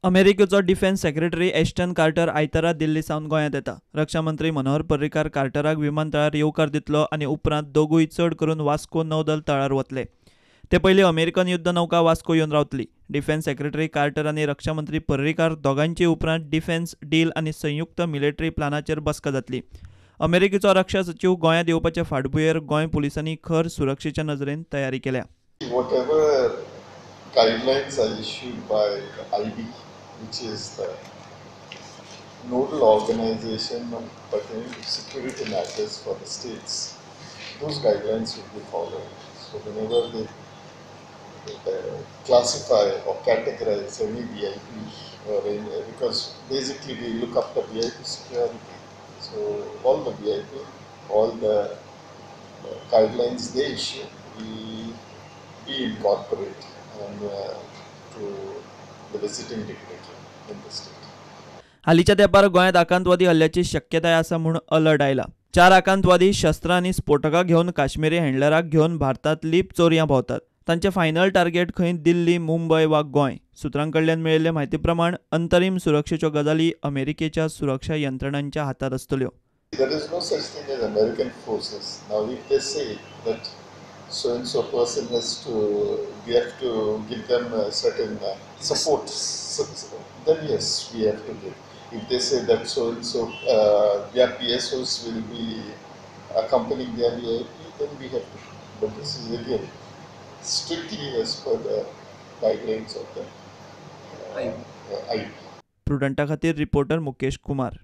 अमेरिकेचो defence secretary Aston quarter आयतारा दिल्ली सावन गोंयांत येता। रक्षा मंत्री मनोहर पर्रीकार कार्टराक विमानतळार येवकार दितलो आनी उपरांत दोगूय चड करून वास्को नौदल तळार वतले। ते पयलीं अमेरिकन युद्ध नौका वास्को येवन रावतली। डिफेन्स सेक्रेटरी कार्टर आनी रक्षा मंत्री पर्रीकार दोगांची उपरांत डिफेन्स डील आनी संयुक्त मिलिटरी प्लानाचेर बसका जातली। अमेरिकेचो रक्षा सचिव गोंयांत येवपाचे फाटभुंयेर गोंय पुलिसांनी खर सुरक्षेच्या नजरेन तयारी केल्या। Whatever guidelines are issued by IB, which is the nodal organization pertaining to security matters for the states, those guidelines will be followed. So whenever they classify or categorize any VIP, or any, because basically we look after VIP security. So all the VIP, all the guidelines they issue, we incorporate and to the visiting dignitary in the state. हालींच्या तेंपार गोंयांत आकांतवादी हल्ल्याची शक्यताय आसा म्हूण alert आयला। 4 आकांतवादी शस्त्रां आनी स्फोटकां घेवन काश्मीरी हँडलराक घेवन भारतांत लीप चोरयां भोंवतात। तांचे फायनल टार्गेट खंय दिल्ली, मुंबय वा गोंय। सुत्रां कडल्यान मेळिल्ले म्हायती प्रमाण अंतरीम सुरक्षेच्यो गजाली अमेरिकेच्या सुरक्षा यंत्रणांच्या हातांत आसतल्यो। There is no such thing as American forces. Now, if they say that so and so person has to, we have to give them a certain support, then yes, we have to give. If they say that so and so their PSOs will be accompanying their VIP, then we have to. But this is again strictly as per the guidelines of the IB. प्रुडंटा खातीर reporter Mukesh Kumar.